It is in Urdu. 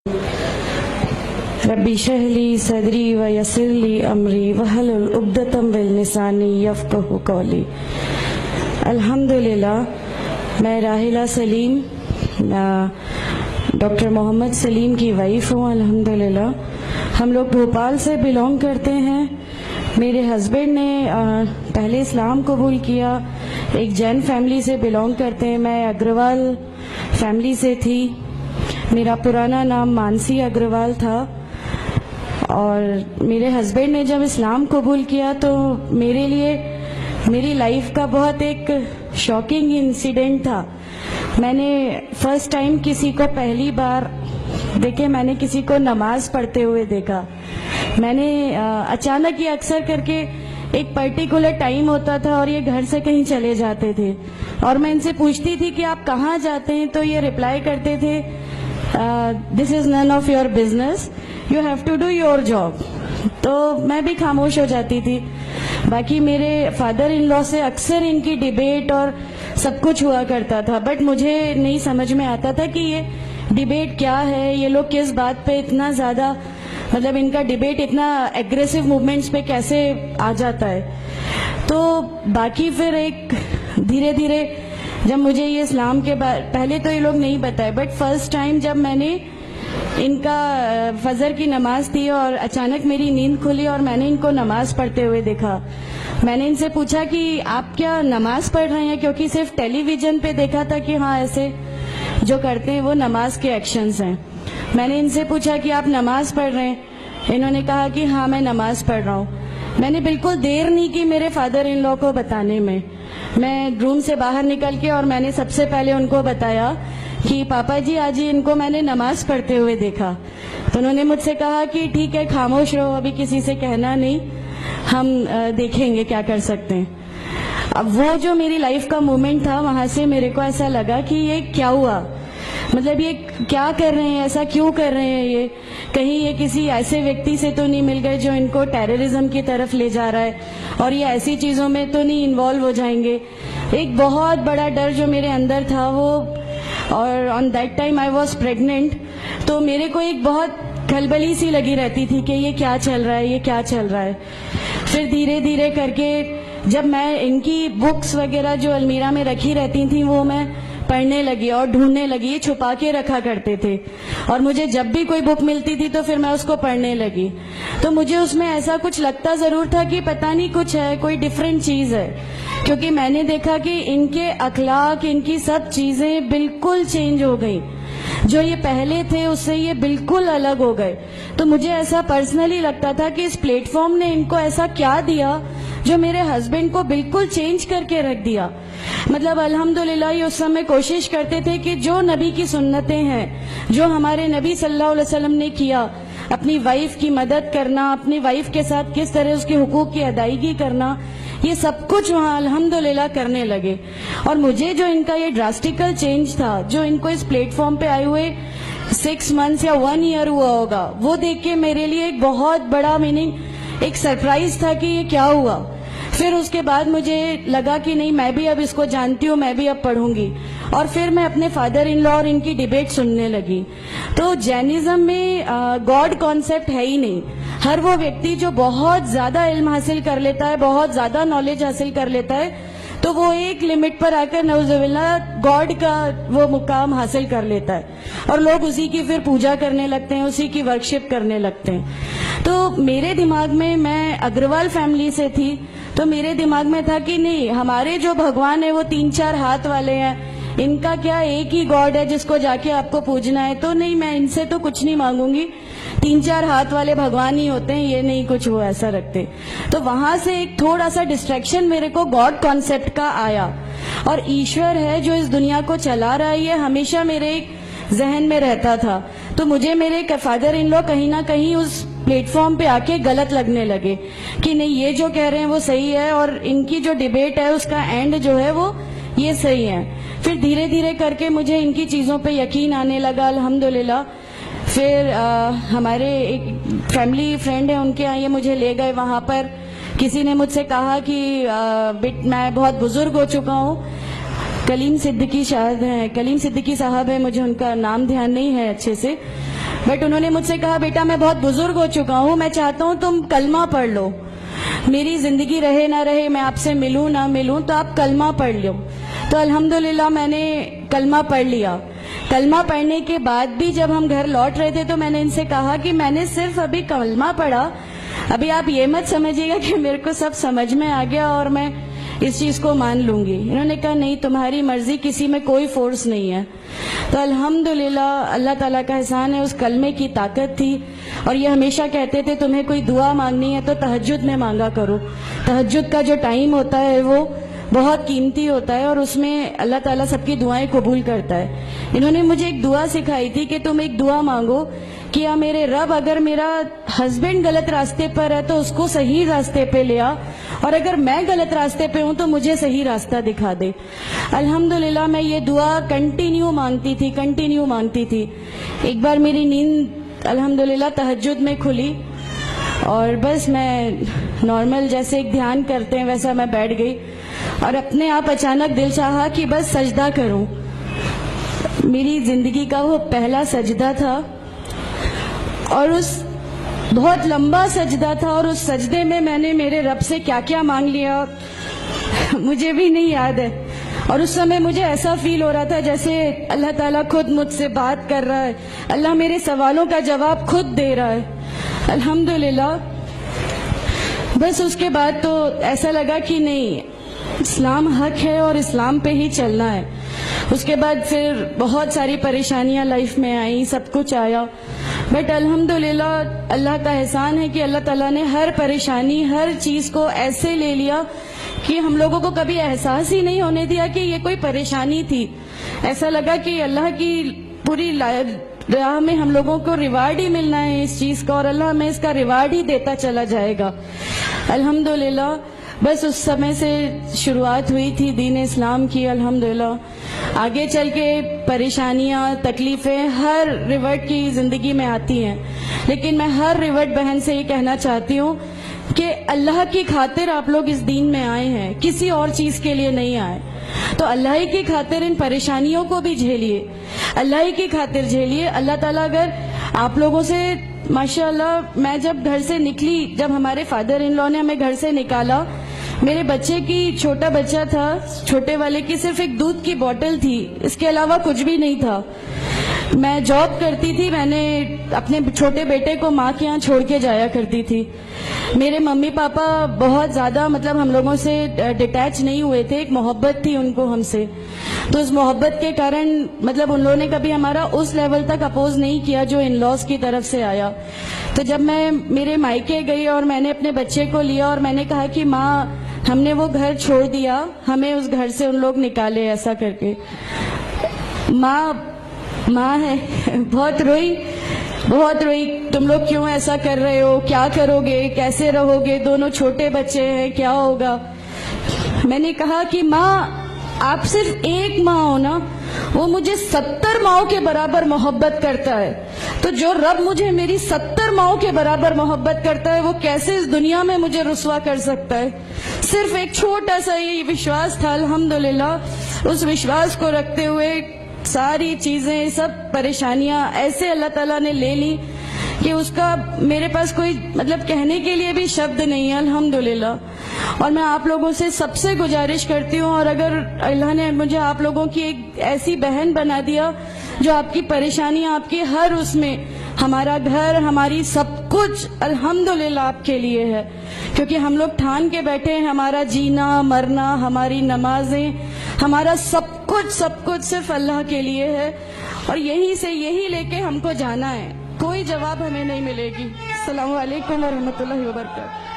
ربی اشرح لی صدری ویسر لی امری واحلل عقدۃ من لسانی یفقہوا قولی۔ الحمدللہ، میں راحلہ سلیم ڈاکٹر محمد سلیم کی وائف ہوں۔ الحمدللہ ہم لوگ بھوپال سے بلونگ کرتے ہیں۔ میرے ہسبینڈ نے پہلے اسلام قبول کیا، ایک جین فیملی سے بلونگ کرتے ہیں۔ میں اگروال فیملی سے تھی، میرا پرانا نام مانسی اگروال تھا، اور میرے ہسبینڈ نے جب اسلام قبول کیا تو میرے لیے میری لائف کا بہت ایک شاکنگ انسیڈنٹ تھا۔ میں نے فرسٹ ٹائم کسی کو پہلی بار دیکھے، میں نے کسی کو نماز پڑھتے ہوئے دیکھا۔ میں نے اچانک یہ اکثر کر کے ایک پرٹیکولر ٹائم ہوتا تھا اور یہ گھر سے کہیں چلے جاتے تھے، اور میں ان سے پوچھتی تھی کہ آپ کہاں جاتے ہیں، تو یہ رپلائی کرتے تھے this is none of your business, you have to do your job. تو میں بھی خاموش ہو جاتی تھی۔ باقی میرے فادر ان لا سے اکثر ان کی ڈیبیٹ اور سب کچھ ہوا کرتا تھا، بٹ مجھے نہیں سمجھ میں آتا تھا کہ یہ ڈیبیٹ کیا ہے، یہ لوگ کس بات پہ اتنا زیادہ، مطلب ان کا ڈیبیٹ اتنا ایگریسو موومنٹس پہ کیسے آ جاتا ہے۔ تو باقی پھر ایک دھیرے دھیرے جب مجھے یہ اسلام کے پہلے تو یہ لوگ نہیں بتائے، بٹ فرسٹ ٹائم جب میں نے ان کا فجر کی نماز تھی اور اچانک میری نیند کھلی اور میں نے ان کو نماز پڑھتے ہوئے دیکھا، میں نے ان سے پوچھا کہ آپ کیا نماز پڑھ رہے ہیں، کیونکہ صرف ٹیلی ویژن پہ دیکھا تھا کہ ہاں ایسے جو کرتے ہیں وہ نماز کے ایکشنز ہیں۔ میں نے ان سے پوچھا کہ آپ نماز پڑھ رہے ہیں، انہوں نے کہا کہ ہاں میں نماز پڑھ رہا ہوں۔ میں نے بالکل دیر نہیں کی میرے فادر ان لا کو بتانے میں۔ میں روم سے باہر نکل کے اور میں نے سب سے پہلے ان کو بتایا کہ پاپا جی آج ان کو میں نے نماز پڑھتے ہوئے دیکھا۔ تو انہوں نے مجھ سے کہا کہ ٹھیک ہے خاموش رہو، ابھی کسی سے کہنا نہیں، ہم دیکھیں گے کیا کر سکتے ہیں۔ اب وہ جو میری لائف کا مومنٹ تھا، وہاں سے میرے کو ایسا لگا کہ یہ کیا ہوا، مطلب یہ کیا کر رہے ہیں، ایسا کیوں کر رہے ہیں، یہ کہیں یہ کسی ایسے ویکتی سے تو نہیں مل گئے جو ان کو ٹیررزم کی طرف لے جا رہا ہے، اور یہ ایسی چیزوں میں تو نہیں انوالو ہو جائیں گے۔ ایک بہت بڑا ڈر جو میرے اندر تھا وہ، اور on that time I was pregnant, تو میرے کو ایک بہت کھلبلی سی لگی رہتی تھی کہ یہ کیا چل رہا ہے، یہ کیا چل رہا ہے۔ پھر دھیرے دھیرے کر کے جب میں ان کی بکس وغیرہ جو المیرا میں رکھی رہتی تھیں وہ میں پڑھنے لگی اور ڈھونڈنے لگی، یہ چھپا کے رکھا کرتے تھے، اور مجھے جب بھی کوئی بک ملتی تھی تو پھر میں اس کو پڑھنے لگی۔ تو مجھے اس میں ایسا کچھ لگتا ضرور تھا کہ پتہ نہیں کچھ ہے، کوئی ڈیفرنٹ چیز ہے، کیونکہ میں نے دیکھا کہ ان کے اخلاق، ان کی سب چیزیں بالکل چینج ہو گئی، جو یہ پہلے تھے اس سے یہ بالکل الگ ہو گئے۔ تو مجھے ایسا پرسنلی لگتا تھا کہ اس پلیٹ فارم نے ان کو ایسا کیا دیا جو میرے ہسبینڈ کو بالکل چینج کر کے رکھ دیا۔ مطلب الحمدللہ یہ اس سمے کوشش کرتے تھے کہ جو نبی کی سنتیں ہیں، جو ہمارے نبی صلی اللہ علیہ وسلم نے کیا، اپنی وائف کی مدد کرنا، اپنی وائف کے ساتھ کس طرح اس کے حقوق کی ادائیگی کرنا، یہ سب کچھ وہاں الحمدللہ کرنے لگے۔ اور مجھے جو ان کا یہ ڈراسٹیکل چینج تھا، جو ان کو اس پلیٹ فارم پہ آئے ہوئے 6 months یا 1 year ہوا ہوگا، وہ دیکھ کے میرے لیے ایک بہت بڑا ایک سرپرائز تھا کہ یہ کیا ہوا۔ پھر اس کے بعد مجھے لگا کہ نہیں، میں بھی اب اس کو جانتی ہوں، میں بھی اب پڑھوں گی، اور پھر میں اپنے فادر ان لا اور ان کی ڈیبیٹ سننے لگی۔ تو جینزم میں گاڈ کانسیپٹ ہے ہی نہیں۔ ہر وہ ویکتی جو بہت زیادہ علم حاصل کر لیتا ہے، بہت زیادہ نالج حاصل کر لیتا ہے، تو وہ ایک لمٹ پر آ کر نعوذ باللہ گاڈ کا وہ مقام حاصل کر لیتا ہے، اور لوگ اسی کی پھر پوجا کرنے لگتے ہیں، اسی کی ورشپ کرنے لگتے ہیں۔ تو میرے دماغ میں اگروال فیملی سے تھی، تو میرے دماغ میں تھا کہ نہیں، ہمارے جو بھگوان ہیں وہ 3-4 ہاتھ والے ہیں، ان کا کیا ایک ہی گاڈ ہے جس کو جا کے آپ کو پوجنا ہے؟ تو نہیں، میں ان سے تو کچھ نہیں مانگوں گی، 3-4 ہاتھ والے بھگوان ہی ہوتے ہیں، یہ نہیں کچھ وہ ایسا رکھتے۔ تو وہاں سے ایک تھوڑا سا ڈسٹریکشن میرے کو گاڈ کانسیپٹ کا آیا، اور ایشور ہے جو اس دنیا کو چلا رہا ہے، یہ ہمیشہ میرے ایک ذہن میں رہتا تھا۔ تو مجھے میرے فادر ان لا کہیں نہ کہیں اس پلیٹ فارم پہ آ کے غلط لگنے لگے کہ نہیں، یہ جو کہہ رہے ہیں وہ صحیح ہے، اور ان کی جو ڈیبیٹ ہے اس کا اینڈ جو ہے وہ یہ صحیح ہے۔ پھر دھیرے دھیرے کر کے مجھے ان کی چیزوں پہ یقین آنے لگا الحمدللہ۔ پھر ہمارے ایک فیملی فرینڈ ہیں، ان کے یہاں یہ مجھے لے گئے۔ وہاں پر کسی نے مجھ سے کہا کہ میں بہت بزرگ ہو چکا ہوں، کلیم صدیقی صاحب ہیں، مجھے ان کا نام دھیان نہیں ہے اچھے سے، بٹ انہوں نے مجھ سے کہا بیٹا میں بہت بزرگ ہو چکا ہوں, میں چاہتا ہوں تم کلمہ پڑھ لو, میری زندگی رہے نہ رہے, میں آپ سے ملوں نہ ملوں, تو آپ کلمہ پڑھ لو. تو الحمدللہ میں نے کلمہ پڑھ لیا. کلمہ پڑھنے کے بعد بھی جب ہم گھر لوٹ رہے تھے تو میں نے ان سے کہا کہ میں نے صرف ابھی کلمہ پڑھا, ابھی آپ یہ مت سمجھیے گا کہ میرے کو سب سمجھ میں آ گیا اور میں اس چیز کو مان لوں گی. انہوں نے کہا نہیں, تمہاری مرضی, کسی میں کوئی فورس نہیں ہے. تو الحمدللہ اللہ تعالیٰ کا احسان ہے, اس کلمے کی طاقت تھی. اور یہ ہمیشہ کہتے تھے تمہیں کوئی دعا مانگنی ہے تو تہجد میں مانگا کرو, تہجد کا جو ٹائم ہوتا ہے وہ بہت قیمتی ہوتا ہے اور اس میں اللہ تعالیٰ سب کی دعائیں قبول کرتا ہے. انہوں نے مجھے ایک دعا سکھائی تھی کہ تم ایک دعا مانگو کہ یا میرے رب اگر میرا ہسبینڈ غلط راستے پر ہے تو اس کو صحیح راستے پہ لیا, اور اگر میں غلط راستے پہ ہوں تو مجھے صحیح راستہ دکھا دے. الحمدللہ میں یہ دعا کنٹینیو مانگتی تھی. ایک بار میری نیند الحمدللہ تہجد میں کھلی اور بس میں نارمل جیسے ایک دھیان کرتے ہیں ویسا میں بیٹھ گئی اور اپنے آپ اچانک دل چاہا کہ بس سجدہ کروں. میری زندگی کا وہ پہلا سجدہ تھا اور اس بہت لمبا سجدہ تھا, اور اس سجدے میں نے میرے رب سے کیا کیا مانگ لیا مجھے بھی نہیں یاد ہے. اور اس سمے مجھے ایسا فیل ہو رہا تھا جیسے اللہ تعالیٰ خود مجھ سے بات کر رہا ہے, اللہ میرے سوالوں کا جواب خود دے رہا ہے. الحمدللہ بس اس کے بعد تو ایسا لگا کہ نہیں, اسلام حق ہے اور اسلام پہ ہی چلنا ہے. اس کے بعد پھر بہت ساری پریشانیاں لائف میں آئیں, سب کچھ آیا, بٹ الحمدللہ اللہ کا احسان ہے کہ اللہ تعالیٰ نے ہر پریشانی, ہر چیز کو ایسے لے لیا کہ ہم لوگوں کو کبھی احساس ہی نہیں ہونے دیا کہ یہ کوئی پریشانی تھی. ایسا لگا کہ اللہ کی پوری راہ میں ہم لوگوں کو ریوارڈ ہی ملنا ہے اس چیز کا, اور اللہ ہمیں اس کا ریوارڈ ہی دیتا چلا جائے گا. الحمدللہ بس اس سمے سے شروعات ہوئی تھی دین اسلام کی. الحمدللہ آگے چل کے پریشانیاں, تکلیفیں ہر ریورٹ کی زندگی میں آتی ہیں, لیکن میں ہر ریورٹ بہن سے یہ کہنا چاہتی ہوں کہ اللہ کی خاطر آپ لوگ اس دین میں آئے ہیں, کسی اور چیز کے لیے نہیں آئے. تو اللہ ہی کی خاطر ان پریشانیوں کو بھی جھیلیے, اللہ ہی کی خاطر جھیلیے. اللہ تعالیٰ اگر آپ لوگوں سے ماشاءاللہ, میں جب گھر سے نکلی, جب ہمارے فادر ان لا نے ہمیں گھر سے نکالا, میرے بچے کی, چھوٹا بچہ تھا, چھوٹے والے کی صرف ایک دودھ کی بوتل تھی, اس کے علاوہ کچھ بھی نہیں تھا. میں جاب کرتی تھی, میں نے اپنے چھوٹے بیٹے کو ماں کے یہاں چھوڑ کے جایا کرتی تھی. میرے ممی پاپا بہت زیادہ ہم لوگوں سے ڈیٹیچ نہیں ہوئے تھے, ایک محبت تھی ان کو ہم سے, تو اس محبت کے کارن ان لوگوں نے کبھی ہمارا اس لیول تک اپوز نہیں کیا جو ان لاز کی طرف سے آیا. تو جب میں میرے مائکے گئی اور میں نے اپنے بچے کو لیا اور میں نے کہا کہ ماں ہم نے وہ گھر چھوڑ دیا, ہمیں اس گھر سے ان لوگ نکالے, ایسا کر کے ماں ہے, بہت روئی, تم لوگ کیوں ایسا کر رہے ہو, کیا کرو گے, کیسے رہو گے, دونوں چھوٹے بچے ہیں, کیا ہوگا. میں نے کہا کہ ماں آپ صرف ایک ماں ہو نا, وہ مجھے 70 ماؤں کے برابر محبت کرتا ہے, تو جو رب مجھے میری 70 ماؤں کے برابر محبت کرتا ہے وہ کیسے اس دنیا میں مجھے رسوا کر سکتا ہے. صرف ایک چھوٹا سا یہ وشواس تھا. الحمدللہ اس وشواس کو رکھتے ہوئے ساری چیزیں, سب پریشانیاں ایسے اللہ تعالیٰ نے لے لی کہ اس کا میرے پاس کوئی کہنے کے لیے بھی شبد نہیں ہے. الحمدللہ. اور میں آپ لوگوں سے سب سے گزارش کرتی ہوں, اور اگر اللہ نے مجھے آپ لوگوں کی ایک ایسی بہن بنا دیا جو آپ کی پریشانیاں, آپ کی ہر اس میں, ہمارا گھر, ہماری سب کچھ الحمدللہ آپ کے لیے ہے, کیونکہ ہم لوگ ٹھان کے بیٹھے ہیں ہمارا جینا مرنا, ہماری نمازیں, ہمارا سب کچھ صرف اللہ کے لیے ہے, اور یہی لے کے ہم کو جانا ہے, کوئی جواب ہمیں نہیں ملے گی. السلام علیکم ورحمۃ اللہ وبرکاتہ.